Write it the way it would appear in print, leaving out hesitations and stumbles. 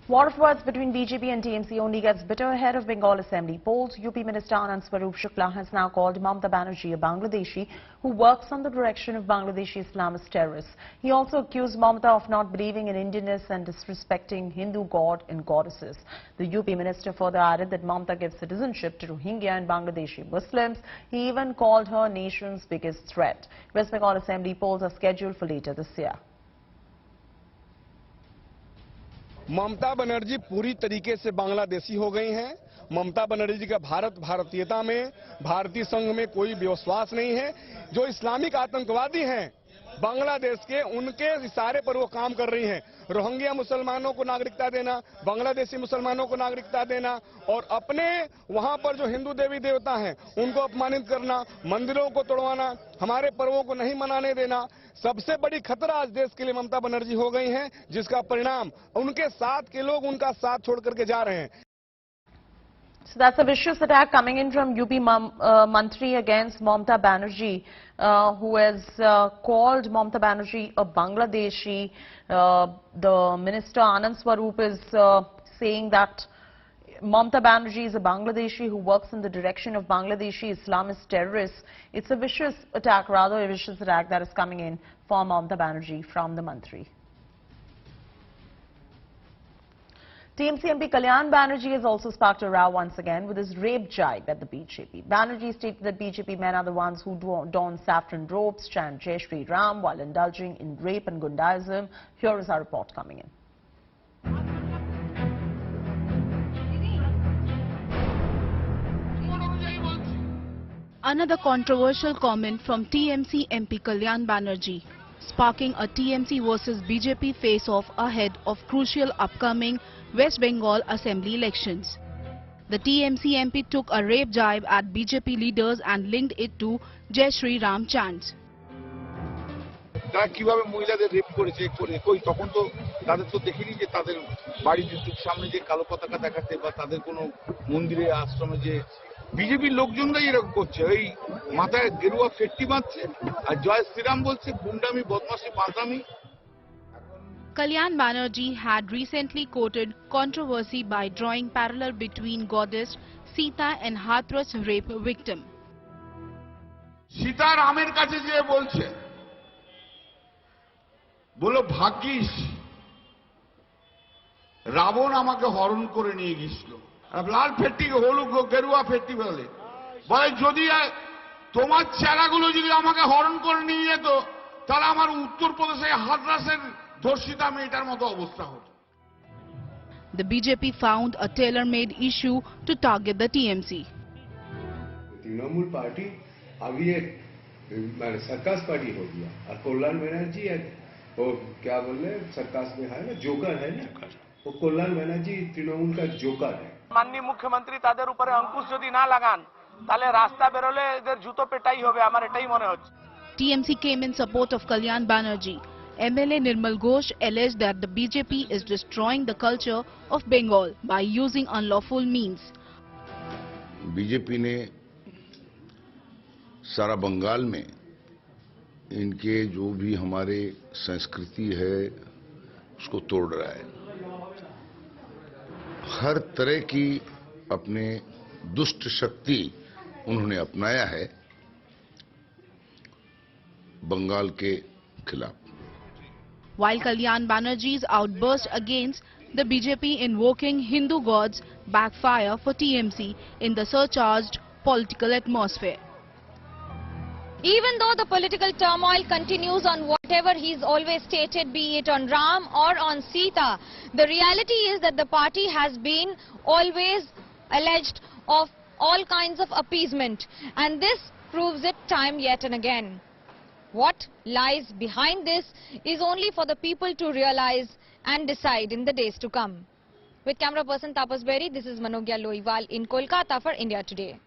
War of words between BJP and TMC only gets bitter ahead of Bengal Assembly polls. UP Minister Anand Swarup Shukla has now called Mamata Banerjee a Bangladeshi who works on the direction of Bangladeshi Islamist terrorists. He also accused Mamata of not believing in Indianness and disrespecting Hindu god and goddesses. The UP Minister further added that Mamata gives citizenship to Rohingya and Bangladeshi Muslims. He even called her nation's biggest threat. West Bengal Assembly polls are scheduled for later this year. Mamata Banerjee पूरी तरीके से बांग्लादेशी हो गई हैं। ममता बनर्जी का भारतीयता में, भारतीय संघ में कोई विश्वास नहीं है। जो इस्लामिक आतंकवादी हैं बांग्लादेश के, उनके इशारे पर वो काम कर रही हैं। रोहिंग्या मुसलमानों को नागरिकता देना, बांग्लादेशी मुसलमानों को नागरिकता देना और अपने वहां पर जो हिंदू देवी देवता हैं उनको अपमानित करना, मंदिरों को तोड़वाना, हमारे पर्वों को नहीं मनाने देना, सबसे बड़ी खतरा आज देश के लिए ममता बनर्जी हो गई हैं, जिसका परिणाम उनके साथ के लोग उनका साथ छोड़ करके जा रहे हैं। So that's a vicious attack coming in from UP Mantri against Mamata Banerjee, who has called Mamata Banerjee a Bangladeshi. The Minister Anand Swarup is saying that Mamata Banerjee is a Bangladeshi who works in the direction of Bangladeshi Islamist terrorists. It's a vicious attack, rather a vicious attack that is coming in for Mamata Banerjee from the Mantri. TMC MP Kalyan Banerjee has also sparked a row once again with his rape jibe at the BJP. Banerjee stated that BJP men are the ones who don saffron robes, chant Jai Shri Ram while indulging in rape and Gundaism. Here is our report coming in. Another controversial comment from TMC MP Kalyan Banerjee, sparking a TMC versus BJP face-off ahead of crucial upcoming West Bengal Assembly elections. The TMC MP took a rape jibe at BJP leaders and linked it to Jai Shri Ram chants. তারা কিভাবে মহিলাদের rape করেছে কই তখন তো তাদের তো দেখিনি যে তাদের বাড়ির সামনে যে কালো পতাকা দেখাতে বা তাদের কোনো মন্দিরে আশ্রমে যে বিজেপির লোকজনরাই এরকম করছে, এই মাথায় গেরুয়া ফেট্টি বাঁধছে আর জয় শ্রীরাম বলছে, গুন্ডামি বদমাশি Panchami. Kalyan Banerjee had recently quoted controversy by drawing parallel between goddess Sita and Hathras rape victim. Sita রামের কাছে যে বলছে, বলো ভাগ্যিস রাবণ আমাকে হরণ করে নিয়ে গিয়েছিল। লাল ফেট্টি হলুদ গেরুয়া ফেট্টি বলে যদি তোমার চেলাগুলো যদি আমাকে হরণ করে নিয়ে যেত তাহলে আমার উত্তরপ্রদেশে হাথরাসের ধর্ষিতা মেয়েটার মতো অবস্থা হতো। The BJP found a tailor-made issue to target the TMC. Trinamool party अभी एक सर्कस पार्टी हो गया और कल्याण बनर्जी वो क्या बोले सर्कस में है ना, जोकर है ना, वो कल्याण बनर्जी तृणमूल का जोकर है। माननीय मुख्यमंत्री তাদের উপরে अंकुश যদি না লাগান তাহলে রাস্তা বেরোলে এদের জুতো পেটাই হবে, আমার এটাই মনে হচ্ছে। TMC came in support of Kalyan Banerjee. MLA Nirmal Ghosh alleged that the BJP is destroying the culture of Bengal by using unlawful means. BJP ने सारा बंगाल में इनके जो भी हमारे संस्कृति है उसको तोड़ रहा है। हर तरह की अपने दुष्ट शक्ति उन्होंने अपनाया है बंगाल के खिलाफ। While Kalyan Banerjee's outburst against the BJP invoking Hindu gods backfire for TMC in the surcharged political atmosphere. Even though the political turmoil continues on whatever he's always stated, be it on Ram or on Sita, the reality is that the party has been always alleged of all kinds of appeasement, and this proves it time yet and again. What lies behind this is only for the people to realize and decide in the days to come. With camera person Tapas Berry, this is Manogya Loiwal in Kolkata for India Today.